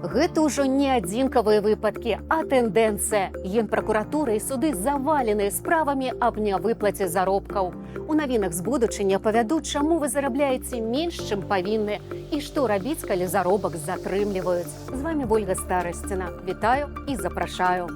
Гэта ўжо не адзінкавыя выпадкі, а тэндэнцыя. Генпракуратура і суды заваленыя справамі аб нявыплаце заробкаў. У навінах з будучыні апавядуць, чаму вы зарабляеце менш, чым павінны, і што рабіць, калі заробак затрымліваюць. З вами Ольга Старостина. Вітаю і запрашаю.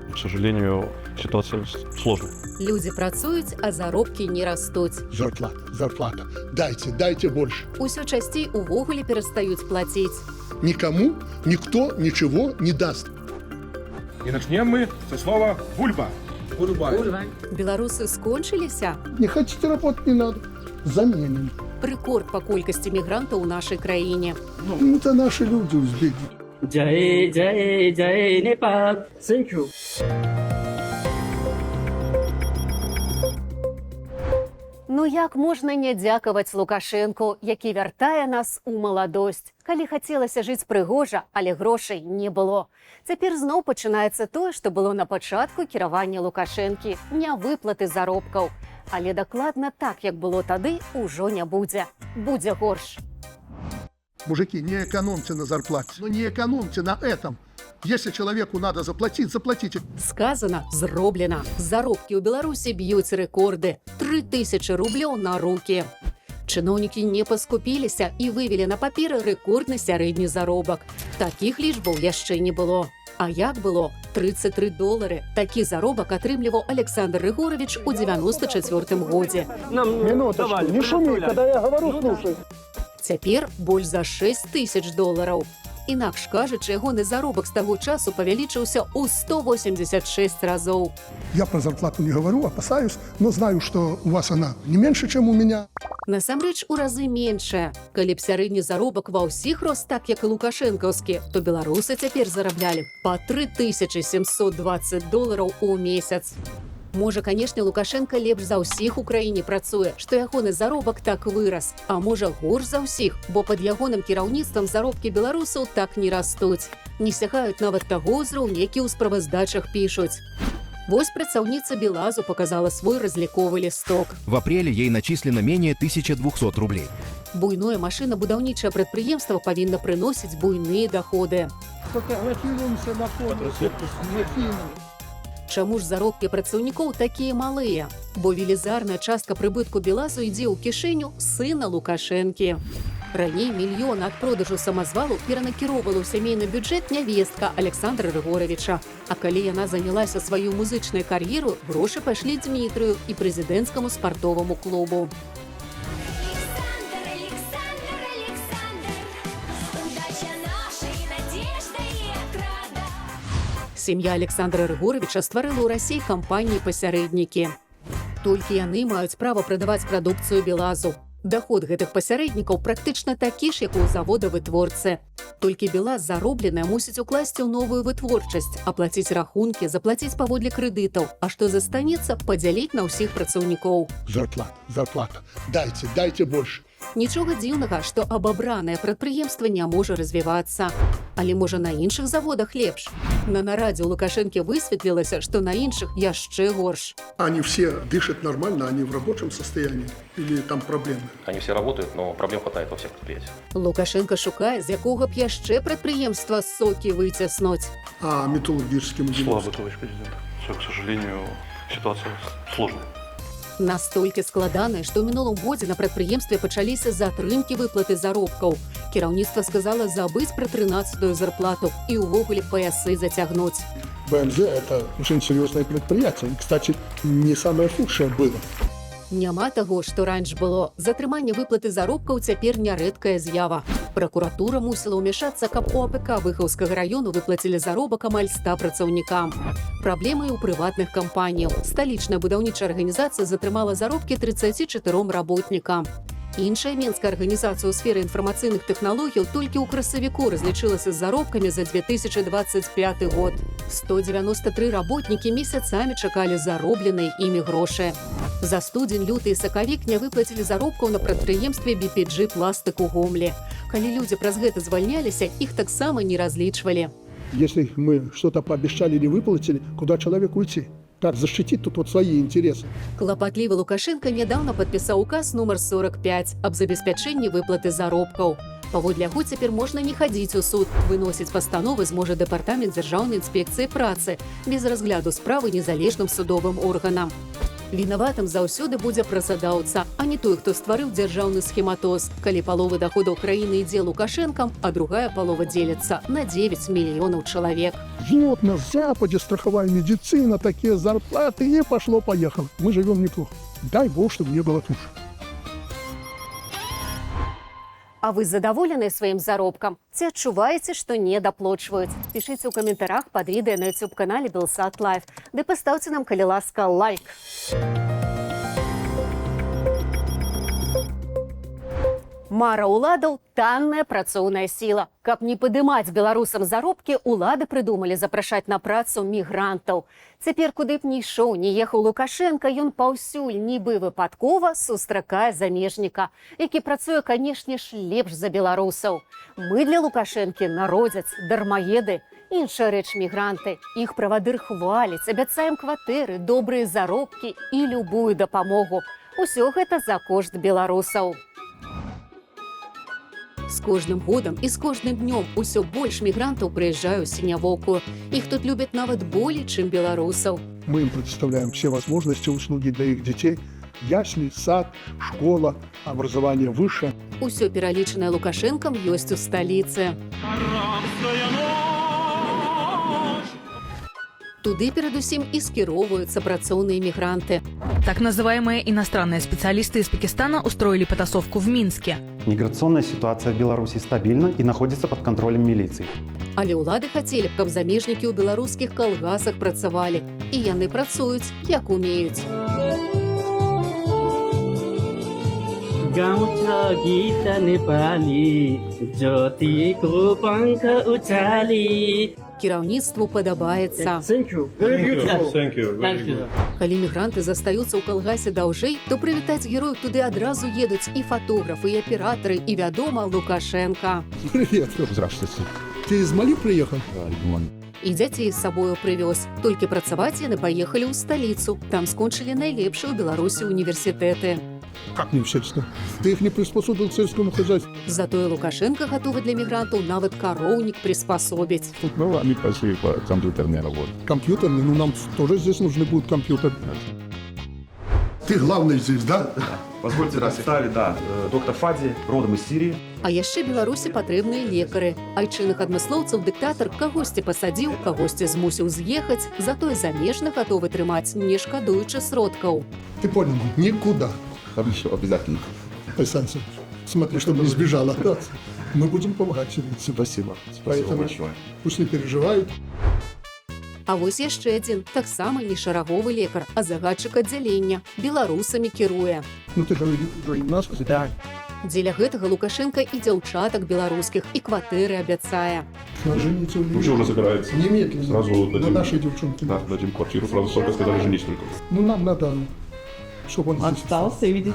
К сожалению, ситуация сложная. Люди працуюць, а заробкі не растуць. Зарплата. Дайте больше. Усё часцей увогуле перастаюць плаціць. Никому никто ничего не даст. И начнем мы со слова «бульба». Беларусы скончыліся? Не хотите работать, не надо. Заменим. Рэкорд па колькасці мігрантаў у нашай краіне. Это наши люди, узбеки. Jai Jai Jai Nepal. Thank you. Ну як можна не дзякаваць Лукашэнку, які вяртае нас у маладосць? Калі хацелася жыць прыгожа, але грошай не было. Цяпер зноў пачынаецца тое, што было на пачатку кіравання Лукашэнкі, нявыплаты заробкаў. Але дакладна так, як было тады, ужо не будзе. Будзе горш. Мужики, не экономьте на зарплате. Но не экономьте на этом. Если человеку надо заплатить, заплатите. Сказано, зроблена. Заробкі ў Беларусі б'юць рэкорды. 3000 рублёў на рукі. Чыноўнікі не паскупіліся і вывелі на папер рэкордны сярэдні заробак. Такіх лічбаў яшчэ не было. А як было? $33. Такі заробак атрымліваў Александр Рыгорович у 94-м годзе. Минуточку, не шуми, когда я говорю, слушай. Цяпер больш за $6000. Інакш кажучы, ягоны заробак з таго часу павялічыўся ў 186 разоў. Я про зарплату не говорю, опасаюсь, но знаю, что у вас она не меньше, чем у меня. Насамрэч, у разы меншая. Калі б сярэдні заробак ва ўсіх рос так, як і лукашэнкаўскі, то беларусы цяпер зараблялі па $3720 у месяц. Можа, канешне, Лукашенко лепш за ўсіх у краіне працуе, што ягоны заробак так вырас. А можа, горш за ўсіх, бо пад ягоным кіраўніцтвам заробкі беларусаў так не растуць. Не сягаюць нават таго ўзроўня, які ў справаздачах пішуць. Вось працаўніца Белазу показала свой разліковы лісток. В апреле ей начислено менее 1200 рублей. Буйное машинабудаўнічае прадпрыемства павінна прыносіць буйныя доходы. Фотографируемся на фоне. Чаму ж заробкі працаўнікоў такія малыя? Бо велізарная частка прыбытку Белазу ідзе ў кішэню сына Лукашэнкі. Раней мільён ад продажу самазвалу перанакіроўвала ў сямейны бюджэт нявестка Александра Рыгоровича. А калі яна занялася сваю музычную кар'еру, грошы пайшлі Дмітрыю і прэзідэнцкаму спартоваму клубу. Сям'я Александра Рыгоровича стварыла ў Расіі кампаніі-пасярэднікі. Толькі яны маюць права прадаваць прадукцыю Белазу. Даход гэтых пасярэднікаў практычна такі ж, як у завода-вытворцы. Толькі Белаз заробленая мусіць укласці ў новую вытворчасць, аплаціць рахункі, заплаціць паводле крэдытаў, а што застанецца, падзяліць на ўсіх працаўнікоў. Зарплата. Дайте больше. Нічога дзіўнага, што абабранае прадпрыемства не можа развівацца. Але можа на іншых заводах лепш. На нарадзе ў Лукашэнкі высветлілася, што на іншых яшчэ горш. Они все дышат нормально, они в рабочем состоянии или там проблемы? Они все работают, но проблем хватает во всех предприятиях. Лукашенко шукае, з якога б яшчэ прадпрыемства сокі выцяснуць. А металлургическим Слабый, товарищ президент. Все, к сожалению, ситуация сложная. Настолькі складанае, што ў мінулым годзе на прадпрыемстве пачаліся затрымкі выплаты заробкаў. Кіраўніцтва сказала забыць пра 13-ю зарплату і ўвогуле паясы зацягнуць. БМЗ – это очень серьезное предприятие. И, кстати, не самое худшее было. Няма таго, што раньш было. Затрыманне выплаты заробкаў цяпер нярэдкая з'ява. Пракуратура мусіла ўмяшацца, каб у АПК Выхаўскага раёну выплацілі заробак амаль 100 працаўнікам. Праблемы ў прыватных кампаніяў. Сталічная будаўнічая арганізацыя затрымала заробкі 34 работнікам. Іншая менская арганізацыя ў сферы інфармацыйных тэхналогіяў толькі ў красавіку разлічылася з заробкамі за 2025 год. 193 работнікі месяцамі чакалі заробленыя імі грошы. За студзень, люты і сакавік не выплацілі заробкаў на прадпрыемстве BPG «Пластык» у Гомлі. Калі людзі праз гэта звальняліся, іх таксама не разлічвалі. Если мы что-то пообещали или выплатили, куда человеку уйти? Как защитить тут вот свои интересы? Клапатлівы Лукашенко недавно подпісаў указ нумар 45 аб забеспячэнні выплаты заробкаў. Паводле яго цяпер можна не хадзіць у суд. Выносіць пастановы зможа дэпартамент дзяржаўнай інспекцыі працы без разгляду справы незалежным судовым органам. Вінаватым заўсёды будзе працадаўца, а не той, хто стварыў дзяржаўны схематоз, калі паловы даходаў краіны ідзе Лукашэнкам, а другая палова дзеліцца на 9 мільёнаў чалавек. Вот на Западе страховая медицина, такие зарплаты, и пошло-поехало. Мы живем неплохо. Дай Бог, чтобы не было хуже. А вы задаволены сваім заробкам? Ці адчуваеце, што недаплочваюць? Пішыце ў каментарах пад відэа на YouTube-канале Белсат Лайф. Ды пастаўце нам, калі ласка, лайк. Мара ўладаў – танная працоўная сіла. Каб не падымаць беларусам заробкі, улады прыдумалі запрашаць на працу мігрантаў. Цяпер, куды б ні ішоў, не ехаў Лукашенка, ён паўсюль нібы выпадкова сустракае замежніка, які працуе, канешне ж, лепш за беларусаў. Мы для Лукашэнкі народзяць, дармаеды. Іншая рэч мігранты. Іх правадыр хваляць, абяцаем кватэры, добрыя заробкі і любую дапамогу. Усё гэта за кошт беларусаў. З кожным годам і з кожным днём усё больш мігрантаў прыязджае ў Сінявоўку. Іх тут любяць нават болей, чым беларусаў. Мы им предоставляем все возможности, услуги для их детей. Ясли, сад, школа, образование выше. Усё пералічанае Лукашэнкам ёсць у сталіцы. Туды перадусім і скіроўваюцца працоўныя мігранты. Так называемые иностранные специалисты из Пакистана устроили потасовку в Минске. Миграционная ситуация в Беларуси стабильна и находится под контролем милиции. Але ўлады хацелі б, каб замежнікі ў беларускіх калгасах працавалі. І яны працуюць, як умеюць. गाउँछ गीत नेपाली ज्योतिको पङ्ख उचाली. Кіраўніцтву падабаецца. Thank you. Very beautiful. Thank you. Thank you. Калі мігранты застаюцца ў калгасе даўжэй, то прывітаць герояў туды адразу едуць і фатографы, і аператары, і, вядома, Лукашенка. Привет. Здравствуйте. Ты из Мали приехал? І дзяцей з сабою прывёз. Толькі працаваць яны паехалі ў сталіцу. Там скончылі найлепшыя ў Беларусі універсітэты. Как не сельство? Ты их не приспособил к сельскому хозяйству. Затое Лукашенко гатовы для мігрантаў нават кароўнік приспособіць. Ну, они пошли по компьютерной работе. Компьютерный, ну нам тоже здесь нужны будут компьютеры. Ты главный здесь, да? Позвольте представить, доктор Фади, родом из Сирии. А яшчэ Беларусі патрэбныя лекары. Айчынных адмыслоўцаў дыктатар кагосьці пасадзіў, кагосьці змусіў з'ехаць, затое замежных гатовы трымаць, не шкадуючы сродкаў. Ты понял? Никуда. Хорошо, обязательно. Александр, смотри, чтобы не сбежала. Мы будем помогать сирийцам. Спасибо. Поэтому большое. пусть не переживают. А вось яшчэ адзін, таксама не шараговы лекар, а загадчык аддзялення. Беларусамі кіруе. Ну ты же у нас. Да. Дзеля гэтага Лукашенка і дзяўчатак беларускіх, і кватэры абяцае. Жениться Уже собирается. немедленно. Сразу На дадим. нашей девчонке. Да, дадим квартиру, сразу только сказали, женись только. Ну нам надо, чтобы он здесь остался. видите.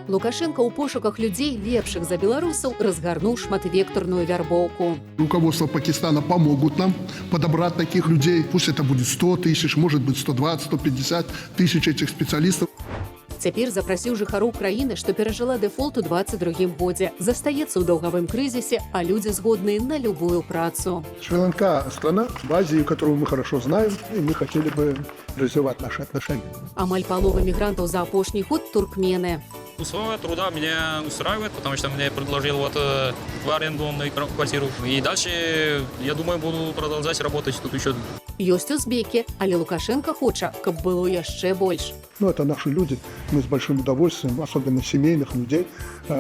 Лукашенко ў пошуках людзей, лепшых за беларусаў, разгарнуў шматвектарную вярбоўку. Руководство Пакистана помогут нам подобрать таких людей. Пусть это будет 100 тысяч, может быть 120, 150 тысяч этих специалистов. Цяпер запрасіў жыхароў краіны, што перажыла дэфолт у 22-м годзе. Застаецца ў даўгавым крызісе, а людзі згодныя на любую працу. Шри-Ланка – страна в Азии, которую мы хорошо знаем, и мы хотели бы развивать наши отношения. Амаль палова мігрантаў за апошні год туркмены. Условия труда меня устраивают, потому что мне предложил в арендованную квартиру. И дальше, я думаю, буду продолжать работать тут еще. Ёсць узбекі, але Лукашенко хоча, каб было яшчэ больш. Ну, это наши люди. Мы с большим удовольствием, особенно семейных людей,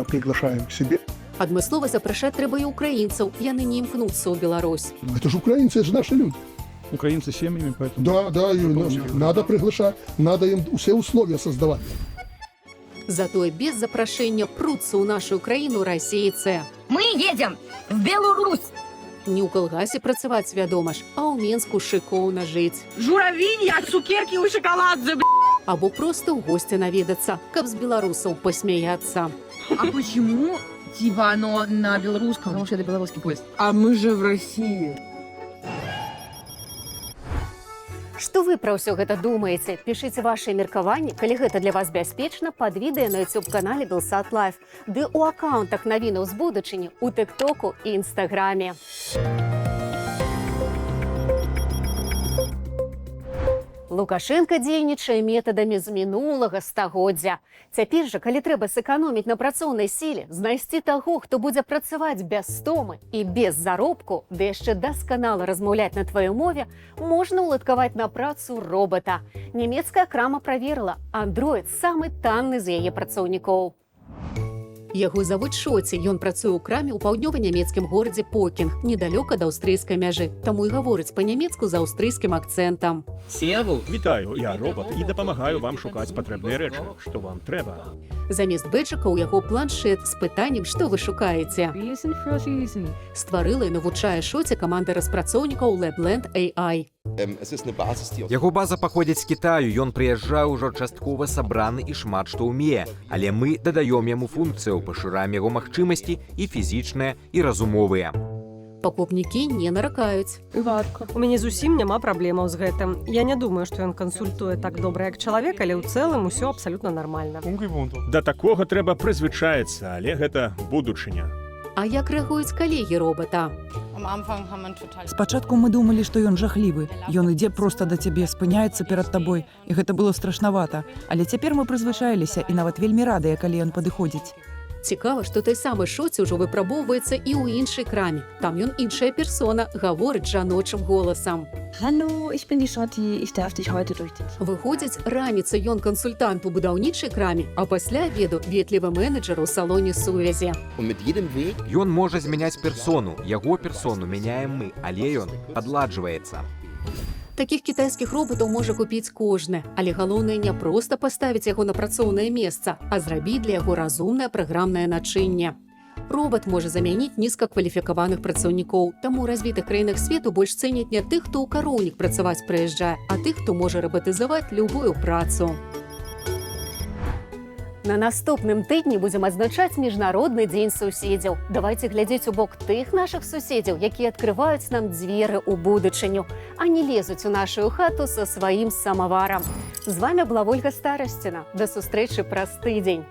приглашаем к себе. Адмыслова запрашаць трэба і украінцаў, яны не імкнуцца ў Беларусь. Это же украинцы, это же наши люди. Украинцы с семьями, поэтому... Да, и надо приглашать, надо им все условия создавать. Затое без запрашэння пруцца ў нашу краіну расейцы. Мы едем в Беларусь. Не ў калгасе працаваць, вядома ж, а ў Менску шыкоўна жыць. Журавінь, цукеркі і шоколадзе, Або проста ў госці наведацца, каб з беларусаў посмяяться. А почему, типа, оно на белорусском? Потому что это белорусский поезд. А мы же в России. Што вы пра ўсё гэта думаеце? Пішыце вашыя меркаванні, калі гэта для вас бяспечна, пад відэа на YouTube-канале Белсат Лайф, ды ў акаунтах навінаў з будучыні, у Тыктоку і Інстаграме. Лукашенко дзейнічае метадамі з мінулага стагоддзя. Цяпер жа, калі трэба сэканоміць на працоўнай сіле, знайсці таго, хто будзе працаваць без стомы і без заробку, ды яшчэ дасканала размаўляць на тваёй мове, можна ўладкаваць на працу робата. Нямецкая крама праверыла, Android самы танны з яе працоўнікоў. Яго завуць Шоці, ён працуе ў краме ў паўднёва-нямецкім горадзе Покінг, недалёка да аўстрыйскай мяжы, таму і гаворыць па-нямецку з аўстрыйскім акцэнтам. Вітаю, я робот і дапамагаю вам шукаць патрэбныя рэчы, што вам трэба. Замест бэджыка ў яго планшет з пытаннем, што вы шукаеце. Стварыла і навучае Шоці каманда распрацоўнікаў LabLand AI. Яго база паходзіць з Кітаю, ён прыязджае ўжо часткова сабраны і шмат што ўмее, але мы дадаём яму функцыяў, пашыраем яго магчымасці і фізічныя, і разумовыя. Пакупнікі не наракаюць. У мяне зусім няма праблемаў з гэтым. Я не думаю, што ён кансультуе так добра, як чалавек, але ў цэлым усё абсалютна нармальна. Да такога трэба прызвычаецца, але гэта будучыня. А як рэагуюць калегі робата? Спачатку мы думалі, што ён жахлівы. Ён ідзе проста да цябе, спыняецца перад табой, і гэта было страшнавата. Але цяпер мы прызвычаіліся і нават вельмі радыя, калі ён падыходзіць. Цікава, што той самы Шоці ўжо выпрабоўваецца і ў іншай краме. Там ён іншая персона, гаворыць жаночым голасам. Выходзіць, раніца ён кансультант у будаўнічай краме, а пасля абеду ветлівы менеджер у салоне сувязі. Ён можа змяняць персону, яго персону мяняем мы, але ён падладжваецца. Такіх кітайскіх робатаў можа купіць кожны, але галоўнае не проста паставіць яго на працоўнае месца, а зрабіць для яго разумнае праграмнае начынне. Робат можа замяніць нізкакваліфікаваных працаўнікоў, таму ў развітых краінах свету больш цэняць не тых, хто ў кароўнік працаваць прыязджае, а тых, хто можа рабатызаваць любую працу. На наступным тыдні будзем адзначаць міжнародны дзень суседзяў. Давайце глядзець у бок тых нашых суседзяў, якія адкрываюць нам дзверы ў будучыню, а не лезуць у нашу хату са сваім самаварам. З вами была Вольга Старасціна. Да сустрэчы праз тыдзень.